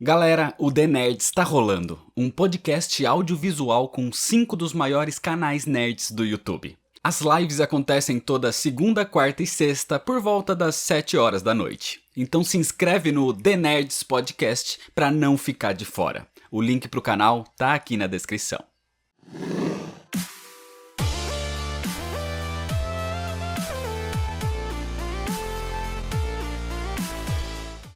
Galera, o The Nerds está rolando, um podcast audiovisual com 5 dos maiores canais nerds do YouTube. As lives acontecem toda segunda, quarta e sexta por volta das 7 horas da noite. Então se inscreve no The Nerds Podcast para não ficar de fora. O link pro canal tá aqui na descrição.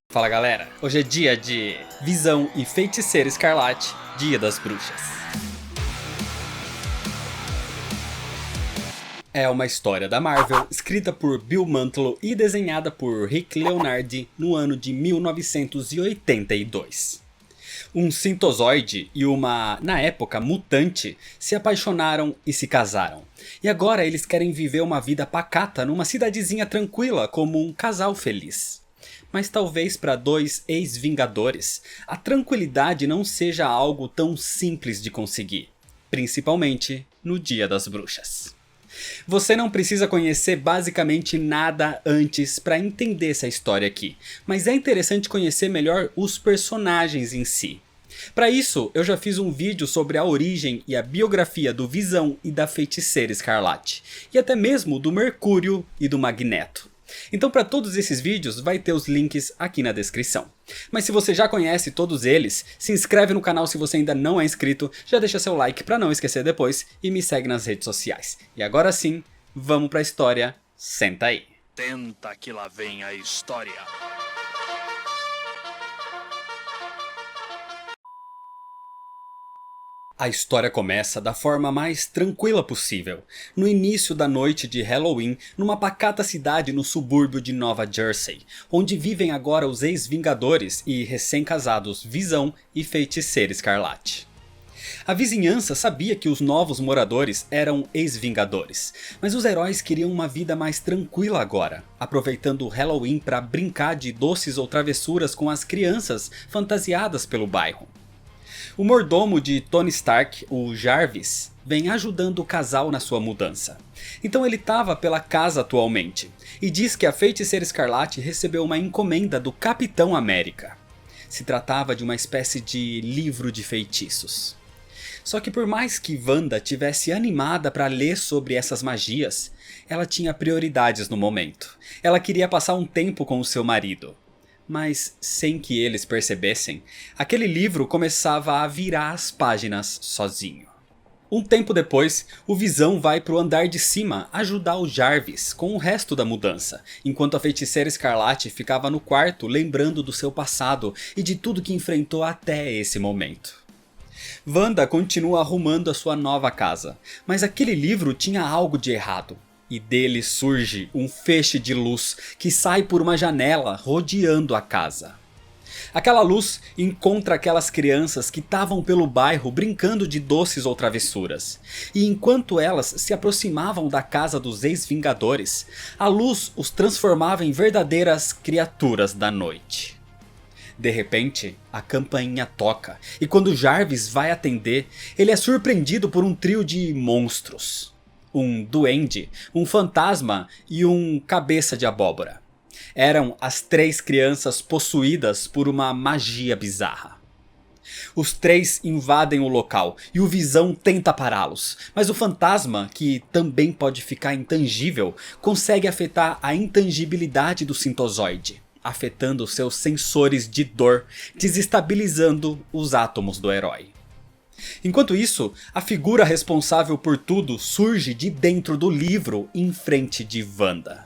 Fala galera, hoje é dia de Visão e Feiticeira Escarlate, Dia das Bruxas. É uma história da Marvel, escrita por Bill Mantlo e desenhada por Rick Leonardi no ano de 1982. Um sintozoide e uma, na época, mutante se apaixonaram e se casaram. E agora eles querem viver uma vida pacata numa cidadezinha tranquila como um casal feliz. Mas talvez para dois ex-vingadores, a tranquilidade não seja algo tão simples de conseguir. Principalmente no Dia das Bruxas. Você não precisa conhecer basicamente nada antes para entender essa história aqui. Mas é interessante conhecer melhor os personagens em si. Para isso, eu já fiz um vídeo sobre a origem e a biografia do Visão e da Feiticeira Escarlate. E até mesmo do Mercúrio e do Magneto. Então para todos esses vídeos vai ter os links aqui na descrição. Mas se você já conhece todos eles, se inscreve no canal se você ainda não é inscrito, já deixa seu like para não esquecer depois e me segue nas redes sociais. E agora sim, vamos pra história, senta aí. Tenta que lá vem a história. A história começa da forma mais tranquila possível, no início da noite de Halloween, numa pacata cidade no subúrbio de Nova Jersey, onde vivem agora os ex-vingadores e recém-casados Visão e Feiticeira Escarlate. A vizinhança sabia que os novos moradores eram ex-vingadores, mas os heróis queriam uma vida mais tranquila agora, aproveitando o Halloween para brincar de doces ou travessuras com as crianças fantasiadas pelo bairro. O mordomo de Tony Stark, o Jarvis, vem ajudando o casal na sua mudança. Então ele estava pela casa atualmente, e diz que a Feiticeira Escarlate recebeu uma encomenda do Capitão América. Se tratava de uma espécie de livro de feitiços. Só que por mais que Wanda tivesse animada para ler sobre essas magias, ela tinha prioridades no momento. Ela queria passar um tempo com o seu marido. Mas, sem que eles percebessem, aquele livro começava a virar as páginas sozinho. Um tempo depois, o Visão vai para o andar de cima ajudar o Jarvis com o resto da mudança, enquanto a Feiticeira Escarlate ficava no quarto lembrando do seu passado e de tudo que enfrentou até esse momento. Wanda continua arrumando a sua nova casa, mas aquele livro tinha algo de errado. E dele surge um feixe de luz que sai por uma janela rodeando a casa. Aquela luz encontra aquelas crianças que estavam pelo bairro brincando de doces ou travessuras. E enquanto elas se aproximavam da casa dos ex-vingadores, a luz os transformava em verdadeiras criaturas da noite. De repente, a campainha toca e quando Jarvis vai atender, ele é surpreendido por um trio de monstros. Um duende, um fantasma e um cabeça de abóbora. Eram as 3 crianças possuídas por uma magia bizarra. Os 3 invadem o local e o Visão tenta pará-los, mas o fantasma, que também pode ficar intangível, consegue afetar a intangibilidade do sintozoide, afetando seus sensores de dor, desestabilizando os átomos do herói. Enquanto isso, a figura responsável por tudo surge de dentro do livro em frente de Wanda.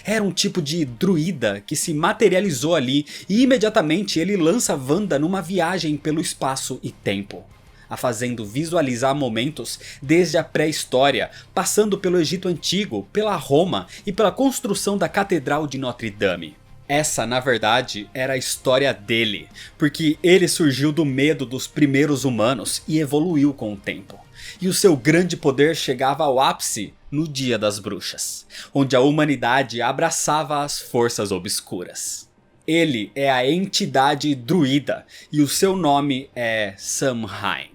Era um tipo de druida que se materializou ali e imediatamente ele lança Wanda numa viagem pelo espaço e tempo, a fazendo visualizar momentos desde a pré-história, passando pelo Egito Antigo, pela Roma e pela construção da Catedral de Notre Dame. Essa, na verdade, era a história dele, porque ele surgiu do medo dos primeiros humanos e evoluiu com o tempo. E o seu grande poder chegava ao ápice no Dia das Bruxas, onde a humanidade abraçava as forças obscuras. Ele é a entidade druida e o seu nome é Samhain.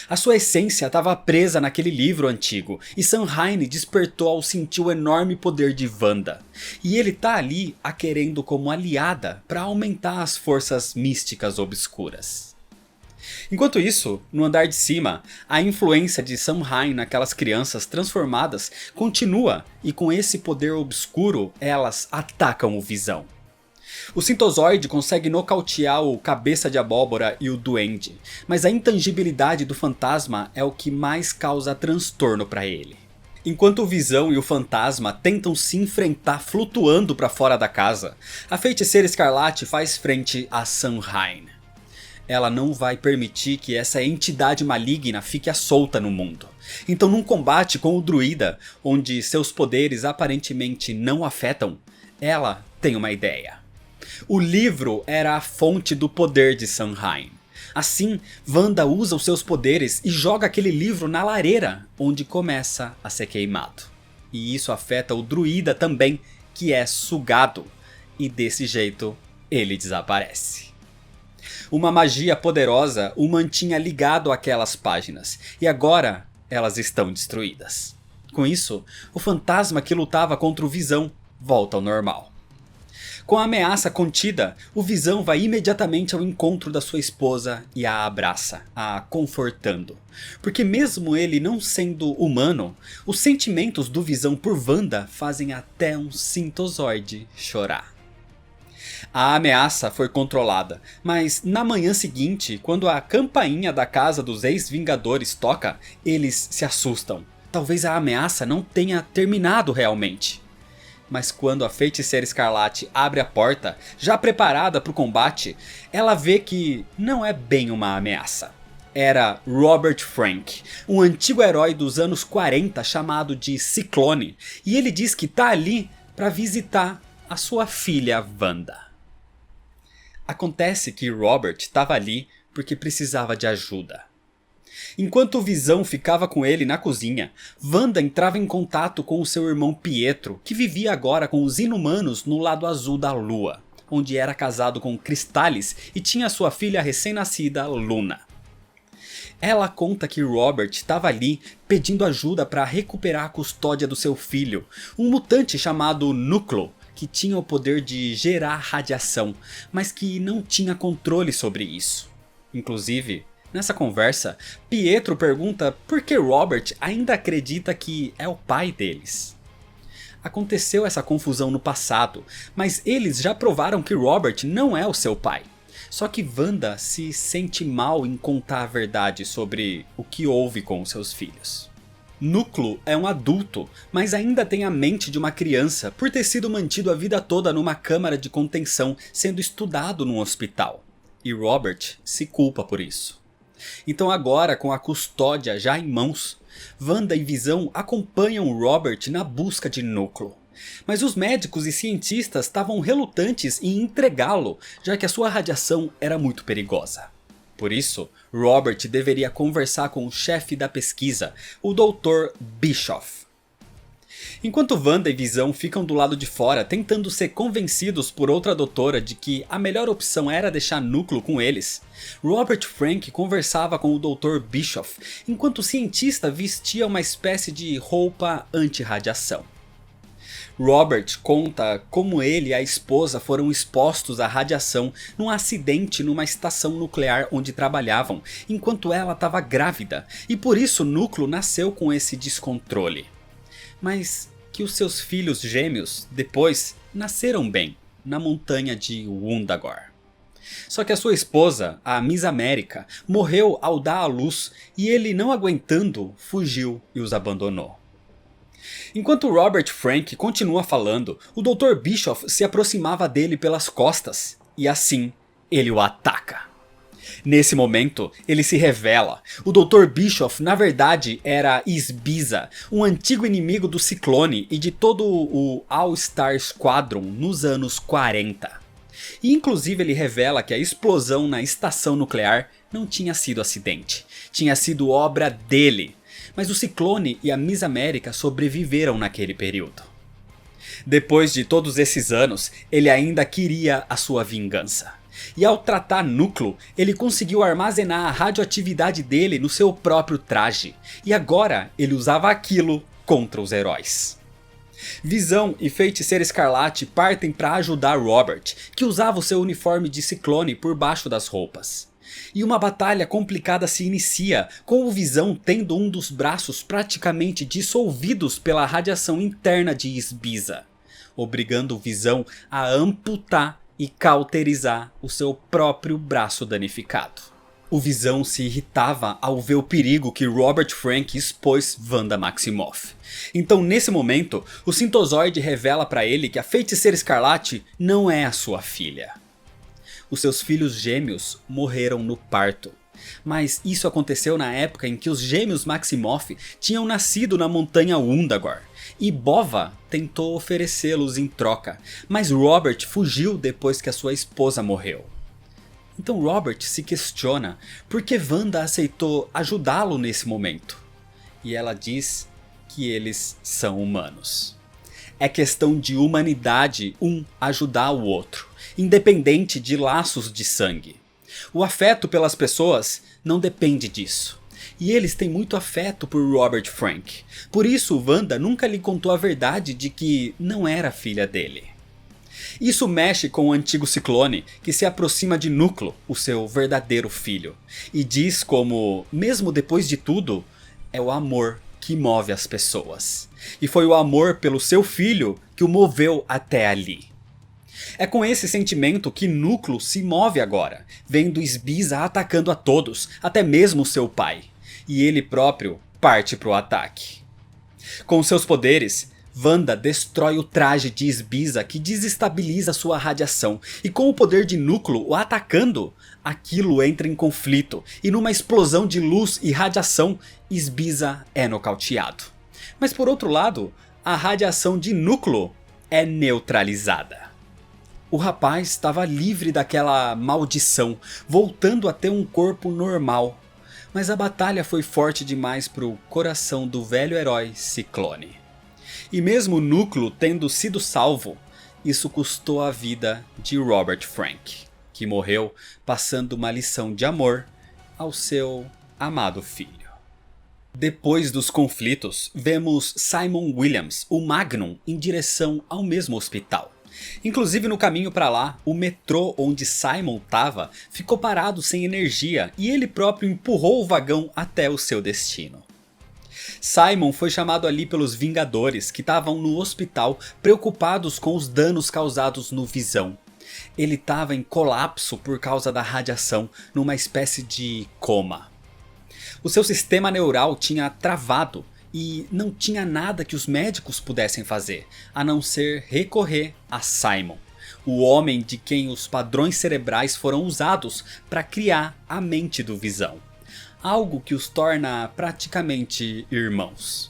A sua essência estava presa naquele livro antigo, e Samhain despertou ao sentir o enorme poder de Wanda. E ele tá ali a querendo como aliada para aumentar as forças místicas obscuras. Enquanto isso, no andar de cima, a influência de Samhain naquelas crianças transformadas continua, e com esse poder obscuro elas atacam o Visão. O Sintozoide consegue nocautear o Cabeça de Abóbora e o Duende, mas a intangibilidade do fantasma é o que mais causa transtorno para ele. Enquanto o Visão e o Fantasma tentam se enfrentar flutuando para fora da casa, a Feiticeira Escarlate faz frente a Samhain. Ela não vai permitir que essa entidade maligna fique à solta no mundo. Então, num combate com o druida, onde seus poderes aparentemente não afetam, ela tem uma ideia. O livro era a fonte do poder de Samhain. Assim, Wanda usa os seus poderes e joga aquele livro na lareira, onde começa a ser queimado. E isso afeta o druida também, que é sugado, e desse jeito ele desaparece. Uma magia poderosa o mantinha ligado àquelas páginas, e agora elas estão destruídas. Com isso, o fantasma que lutava contra o Visão volta ao normal. Com a ameaça contida, o Visão vai imediatamente ao encontro da sua esposa e a abraça, a confortando. Porque mesmo ele não sendo humano, os sentimentos do Visão por Wanda fazem até um Sintozoide chorar. A ameaça foi controlada, mas na manhã seguinte, quando a campainha da casa dos ex-Vingadores toca, eles se assustam. Talvez a ameaça não tenha terminado realmente. Mas quando a Feiticeira Escarlate abre a porta, já preparada para o combate, ela vê que não é bem uma ameaça. Era Robert Frank, um antigo herói dos anos 40 chamado de Ciclone, e ele diz que tá ali para visitar a sua filha Wanda. Acontece que Robert estava ali porque precisava de ajuda. Enquanto o Visão ficava com ele na cozinha, Wanda entrava em contato com o seu irmão Pietro, que vivia agora com os Inumanos no lado azul da Lua, onde era casado com Crystallis e tinha sua filha recém-nascida Luna. Ela conta que Robert estava ali pedindo ajuda para recuperar a custódia do seu filho, um mutante chamado Núcleo, que tinha o poder de gerar radiação, mas que não tinha controle sobre isso. Inclusive, nessa conversa, Pietro pergunta por que Robert ainda acredita que é o pai deles. Aconteceu essa confusão no passado, mas eles já provaram que Robert não é o seu pai. Só que Wanda se sente mal em contar a verdade sobre o que houve com os seus filhos. Núcleo é um adulto, mas ainda tem a mente de uma criança por ter sido mantido a vida toda numa câmara de contenção, sendo estudado num hospital. E Robert se culpa por isso. Então agora, com a custódia já em mãos, Wanda e Visão acompanham Robert na busca de Núcleo. Mas os médicos e cientistas estavam relutantes em entregá-lo, já que a sua radiação era muito perigosa. Por isso, Robert deveria conversar com o chefe da pesquisa, o Dr. Bischoff. Enquanto Wanda e Visão ficam do lado de fora tentando ser convencidos por outra doutora de que a melhor opção era deixar Núcleo com eles, Robert Frank conversava com o Dr. Bischoff enquanto o cientista vestia uma espécie de roupa anti-radiação. Robert conta como ele e a esposa foram expostos à radiação num acidente numa estação nuclear onde trabalhavam, enquanto ela estava grávida, e por isso o Núcleo nasceu com esse descontrole. Mas que os seus filhos gêmeos, depois, nasceram bem, na montanha de Wundagore. Só que a sua esposa, a Miss América, morreu ao dar à luz e ele, não aguentando, fugiu e os abandonou. Enquanto Robert Frank continua falando, o Dr. Bischoff se aproximava dele pelas costas e assim ele o ataca. Nesse momento, ele se revela. O Dr. Bischoff na verdade era Isbiza, um antigo inimigo do Ciclone e de todo o All-Star Squadron nos anos 40. E inclusive ele revela que a explosão na estação nuclear não tinha sido acidente, tinha sido obra dele. Mas o Ciclone e a Miss América sobreviveram naquele período. Depois de todos esses anos, ele ainda queria a sua vingança. E ao tratar Núcleo, ele conseguiu armazenar a radioatividade dele no seu próprio traje. E agora ele usava aquilo contra os heróis. Visão e Feiticeira Escarlate partem para ajudar Robert, que usava o seu uniforme de Ciclone por baixo das roupas. E uma batalha complicada se inicia, com o Visão tendo um dos braços praticamente dissolvidos pela radiação interna de Isbiza, obrigando o Visão a amputar e cauterizar o seu próprio braço danificado. O Visão se irritava ao ver o perigo que Robert Frank expôs Wanda Maximoff. Então nesse momento, o Sintozoide revela para ele que a Feiticeira Escarlate não é a sua filha. Os seus filhos gêmeos morreram no parto. Mas isso aconteceu na época em que os gêmeos Maximoff tinham nascido na montanha Undagor. E Bova tentou oferecê-los em troca, mas Robert fugiu depois que a sua esposa morreu. Então Robert se questiona por que Wanda aceitou ajudá-lo nesse momento. E ela diz que eles são humanos. É questão de humanidade um ajudar o outro, independente de laços de sangue. O afeto pelas pessoas não depende disso. E eles têm muito afeto por Robert Frank. Por isso Wanda nunca lhe contou a verdade de que não era filha dele. Isso mexe com o antigo Ciclone, que se aproxima de Núcleo, o seu verdadeiro filho. E diz como, mesmo depois de tudo, é o amor que move as pessoas. E foi o amor pelo seu filho que o moveu até ali. É com esse sentimento que Núcleo se move agora, vendo Isbiza atacando a todos, até mesmo seu pai. E ele próprio parte para o ataque. Com seus poderes, Wanda destrói o traje de Isbiza que desestabiliza sua radiação. E com o poder de Núcleo o atacando, aquilo entra em conflito. E numa explosão de luz e radiação, Isbiza é nocauteado. Mas por outro lado, a radiação de Núcleo é neutralizada. O rapaz estava livre daquela maldição, voltando a ter um corpo normal. Mas a batalha foi forte demais para o coração do velho herói Ciclone. E mesmo Núcleo tendo sido salvo, isso custou a vida de Robert Frank, que morreu passando uma lição de amor ao seu amado filho. Depois dos conflitos, vemos Simon Williams, o Magnum, em direção ao mesmo hospital. Inclusive no caminho para lá, o metrô onde Simon estava ficou parado sem energia e ele próprio empurrou o vagão até o seu destino. Simon foi chamado ali pelos Vingadores, que estavam no hospital preocupados com os danos causados no Visão. Ele estava em colapso por causa da radiação, numa espécie de coma. O seu sistema neural tinha travado e não tinha nada que os médicos pudessem fazer, a não ser recorrer a Simon, o homem de quem os padrões cerebrais foram usados para criar a mente do Visão. Algo que os torna praticamente irmãos.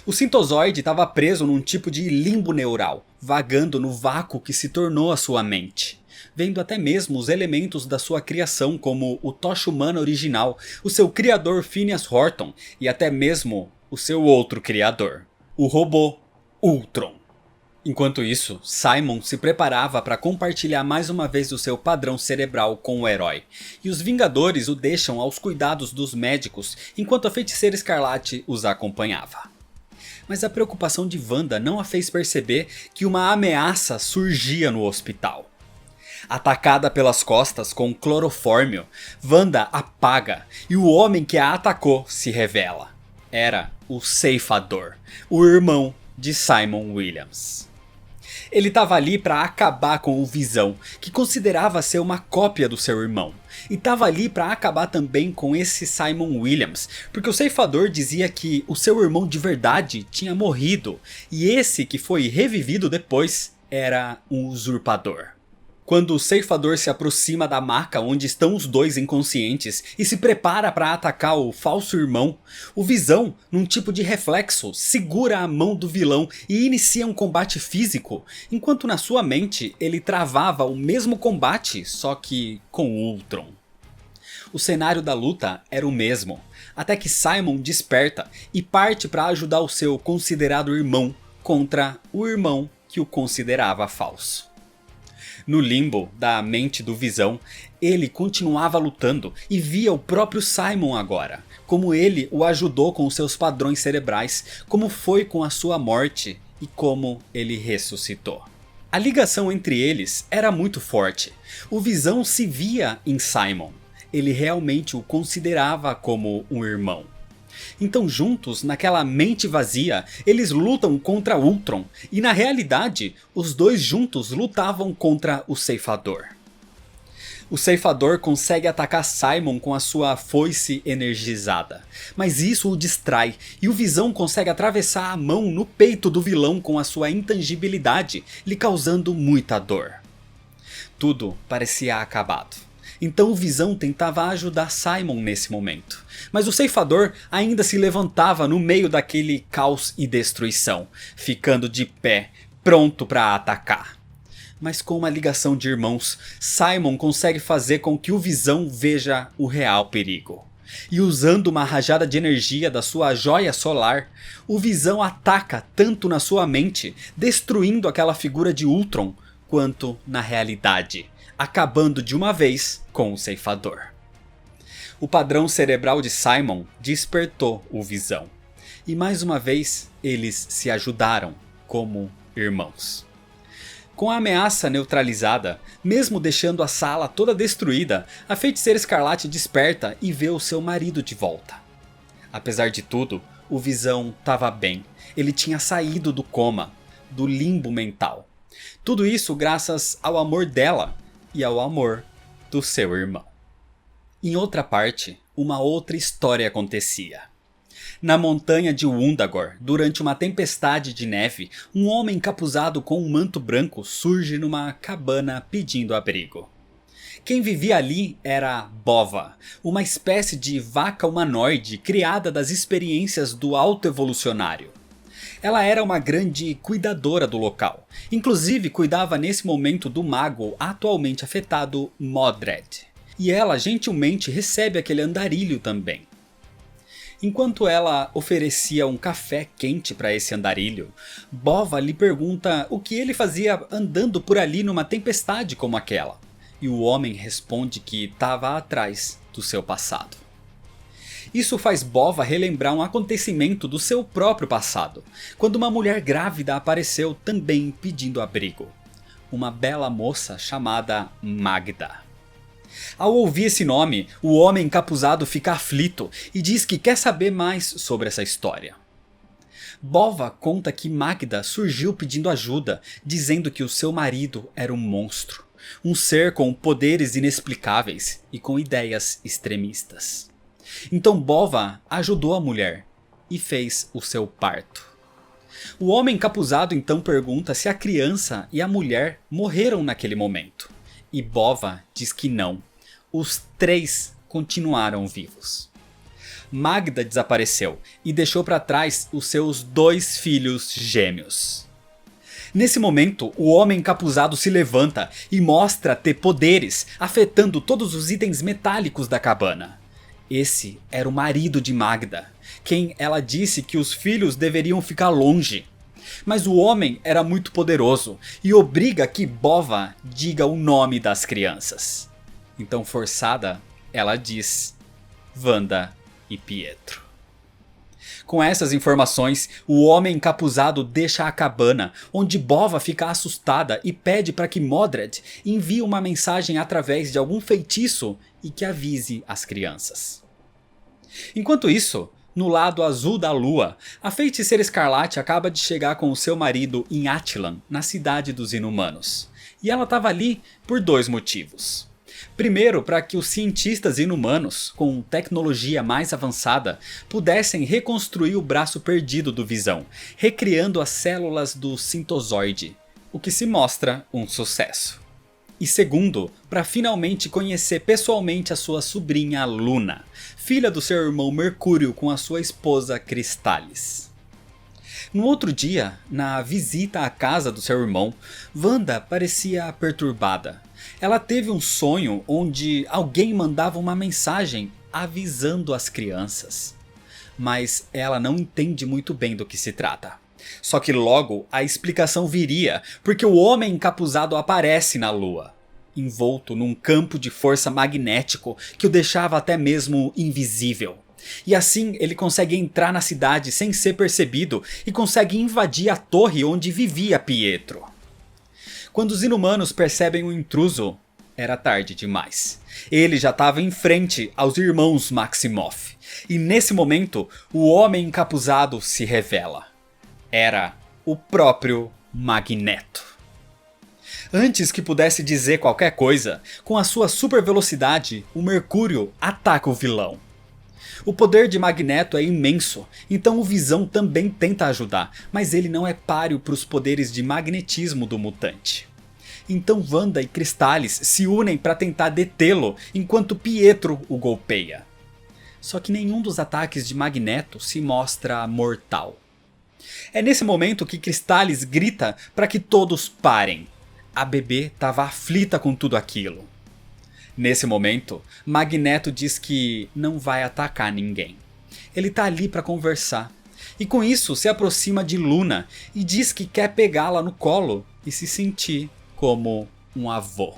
O Sintozoide estava preso num tipo de limbo neural, vagando no vácuo que se tornou a sua mente. Vendo até mesmo os elementos da sua criação como o Tocha Humana original, o seu criador Phineas Horton e até mesmo o seu outro criador, o robô Ultron. Enquanto isso, Simon se preparava para compartilhar mais uma vez o seu padrão cerebral com o herói, e os Vingadores o deixam aos cuidados dos médicos enquanto a Feiticeira Escarlate os acompanhava. Mas a preocupação de Wanda não a fez perceber que uma ameaça surgia no hospital. Atacada pelas costas com clorofórmio, Wanda apaga e o homem que a atacou se revela. Era o Ceifador, o irmão de Simon Williams. Ele estava ali para acabar com o Visão, que considerava ser uma cópia do seu irmão. E estava ali para acabar também com esse Simon Williams, porque o Ceifador dizia que o seu irmão de verdade tinha morrido, e esse que foi revivido depois era um usurpador. Quando o Ceifador se aproxima da maca onde estão os dois inconscientes e se prepara para atacar o falso irmão, o Visão, num tipo de reflexo, segura a mão do vilão e inicia um combate físico, enquanto na sua mente ele travava o mesmo combate, só que com o Ultron. O cenário da luta era o mesmo, até que Simon desperta e parte para ajudar o seu considerado irmão contra o irmão que o considerava falso. No limbo da mente do Visão, ele continuava lutando e via o próprio Simon agora, como ele o ajudou com seus padrões cerebrais, como foi com a sua morte e como ele ressuscitou. A ligação entre eles era muito forte. O Visão se via em Simon. Ele realmente o considerava como um irmão. Então juntos, naquela mente vazia, eles lutam contra Ultron. E na realidade, os dois juntos lutavam contra o Ceifador. O Ceifador consegue atacar Simon com a sua foice energizada. Mas isso o distrai, e o Visão consegue atravessar a mão no peito do vilão com a sua intangibilidade, lhe causando muita dor. Tudo parecia acabado. Então o Visão tentava ajudar Simon nesse momento. Mas o Ceifador ainda se levantava no meio daquele caos e destruição, ficando de pé, pronto para atacar. Mas com uma ligação de irmãos, Simon consegue fazer com que o Visão veja o real perigo. E usando uma rajada de energia da sua joia solar, o Visão ataca tanto na sua mente, destruindo aquela figura de Ultron, quanto na realidade, acabando de uma vez com o Ceifador. O padrão cerebral de Simon despertou o Visão. E mais uma vez eles se ajudaram como irmãos. Com a ameaça neutralizada, mesmo deixando a sala toda destruída, a Feiticeira Escarlate desperta e vê o seu marido de volta. Apesar de tudo, o Visão estava bem. Ele tinha saído do coma, do limbo mental. Tudo isso graças ao amor dela e ao amor do seu irmão. Em outra parte, uma outra história acontecia. Na montanha de Wundagore, durante uma tempestade de neve, um homem encapuzado com um manto branco surge numa cabana pedindo abrigo. Quem vivia ali era Bova, uma espécie de vaca humanoide criada das experiências do Alto Evolucionário. Ela era uma grande cuidadora do local, inclusive cuidava nesse momento do mago atualmente afetado Modred. E ela gentilmente recebe aquele andarilho também. Enquanto ela oferecia um café quente para esse andarilho, Bova lhe pergunta o que ele fazia andando por ali numa tempestade como aquela. E o homem responde que estava atrás do seu passado. Isso faz Bova relembrar um acontecimento do seu próprio passado, quando uma mulher grávida apareceu também pedindo abrigo. Uma bela moça chamada Magda. Ao ouvir esse nome, o homem encapuzado fica aflito e diz que quer saber mais sobre essa história. Bova conta que Magda surgiu pedindo ajuda, dizendo que o seu marido era um monstro, um ser com poderes inexplicáveis e com ideias extremistas. Então Bova ajudou a mulher e fez o seu parto. O homem encapuzado então pergunta se a criança e a mulher morreram naquele momento. E Bova diz que não. Os três continuaram vivos. Magda desapareceu e deixou para trás os seus 2 filhos gêmeos. Nesse momento, o homem encapuzado se levanta e mostra ter poderes, afetando todos os itens metálicos da cabana. Esse era o marido de Magda, quem ela disse que os filhos deveriam ficar longe. Mas o homem era muito poderoso e obriga que Bova diga o nome das crianças. Então, forçada, ela diz Wanda e Pietro. Com essas informações, o homem encapuzado deixa a cabana, onde Bova fica assustada e pede para que Modred envie uma mensagem através de algum feitiço e que avise as crianças. Enquanto isso, no lado azul da lua, a Feiticeira Escarlate acaba de chegar com o seu marido em Attilan, na cidade dos Inumanos. E ela estava ali por 2 motivos. Primeiro, para que os cientistas inumanos, com tecnologia mais avançada, pudessem reconstruir o braço perdido do Visão, recriando as células do Sintozoide, o que se mostra um sucesso. E segundo, para finalmente conhecer pessoalmente a sua sobrinha Luna, filha do seu irmão Mercúrio com a sua esposa Cristalis. No outro dia, na visita à casa do seu irmão, Wanda parecia perturbada. Ela teve um sonho onde alguém mandava uma mensagem avisando as crianças. Mas ela não entende muito bem do que se trata. Só que logo a explicação viria, porque o homem encapuzado aparece na lua, envolto num campo de força magnético que o deixava até mesmo invisível. E assim ele consegue entrar na cidade sem ser percebido e consegue invadir a torre onde vivia Pietro. Quando os inumanos percebem o intruso, era tarde demais. Ele já estava em frente aos irmãos Maximoff. E nesse momento, o homem encapuzado se revela. Era o próprio Magneto. Antes que pudesse dizer qualquer coisa, com a sua super velocidade, o Mercúrio ataca o vilão. O poder de Magneto é imenso, então o Visão também tenta ajudar, mas ele não é páreo para os poderes de magnetismo do mutante. Então Wanda e Cristales se unem para tentar detê-lo enquanto Pietro o golpeia. Só que nenhum dos ataques de Magneto se mostra mortal. É nesse momento que Cristales grita para que todos parem. A bebê estava aflita com tudo aquilo. Nesse momento, Magneto diz que não vai atacar ninguém. Ele tá ali para conversar. E com isso se aproxima de Luna e diz que quer pegá-la no colo e se sentir como um avô.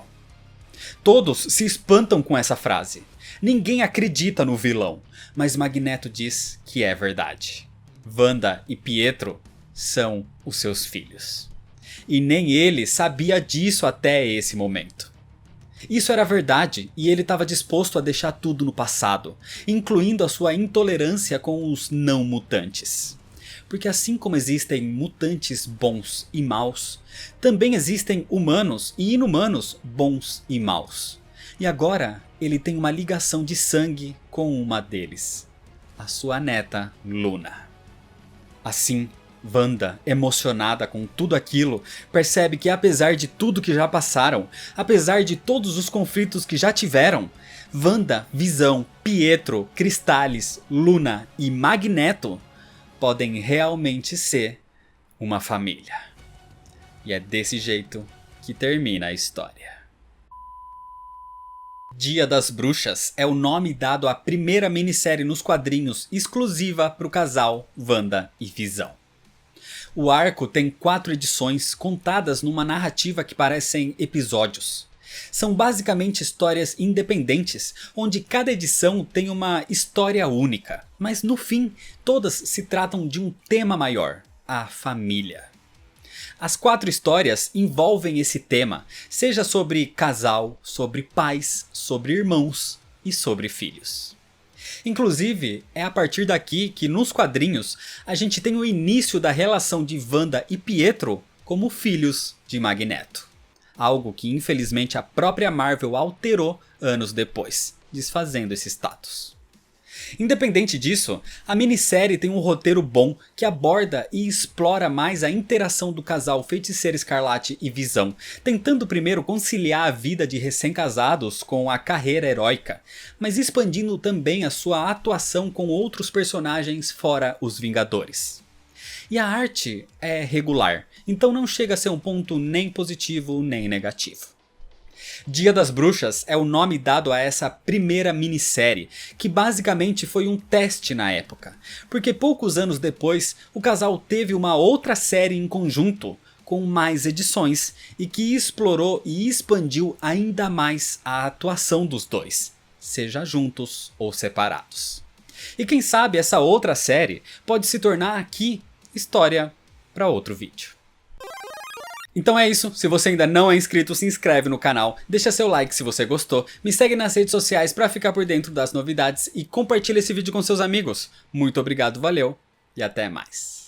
Todos se espantam com essa frase. Ninguém acredita no vilão, mas Magneto diz que é verdade. Wanda e Pietro são os seus filhos. E nem ele sabia disso até esse momento. Isso era verdade e ele estava disposto a deixar tudo no passado, incluindo a sua intolerância com os não mutantes. Porque assim como existem mutantes bons e maus, também existem humanos e inumanos bons e maus. E agora ele tem uma ligação de sangue com uma deles, a sua neta Luna. Assim, Wanda, emocionada com tudo aquilo, percebe que apesar de tudo que já passaram, apesar de todos os conflitos que já tiveram, Wanda, Visão, Pietro, Cristales, Luna e Magneto podem realmente ser uma família. E é desse jeito que termina a história. Dia das Bruxas é o nome dado à primeira minissérie nos quadrinhos exclusiva para o casal Wanda e Visão. O arco tem 4 edições contadas numa narrativa que parecem episódios. São basicamente histórias independentes, onde cada edição tem uma história única. Mas no fim, todas se tratam de um tema maior, a família. As 4 histórias envolvem esse tema, seja sobre casal, sobre pais, sobre irmãos e sobre filhos. Inclusive, é a partir daqui que nos quadrinhos a gente tem o início da relação de Wanda e Pietro como filhos de Magneto. Algo que infelizmente a própria Marvel alterou anos depois, desfazendo esse status. Independente disso, a minissérie tem um roteiro bom que aborda e explora mais a interação do casal Feiticeira Escarlate e Visão, tentando primeiro conciliar a vida de recém-casados com a carreira heróica, mas expandindo também a sua atuação com outros personagens fora os Vingadores. E a arte é regular, então não chega a ser um ponto nem positivo nem negativo. Dia das Bruxas é o nome dado a essa primeira minissérie, que basicamente foi um teste na época, porque poucos anos depois o casal teve uma outra série em conjunto, com mais edições, e que explorou e expandiu ainda mais a atuação dos dois, seja juntos ou separados. E quem sabe essa outra série pode se tornar aqui história para outro vídeo. Então é isso, se você ainda não é inscrito, se inscreve no canal, deixa seu like se você gostou, me segue nas redes sociais para ficar por dentro das novidades e compartilha esse vídeo com seus amigos. Muito obrigado, valeu e até mais.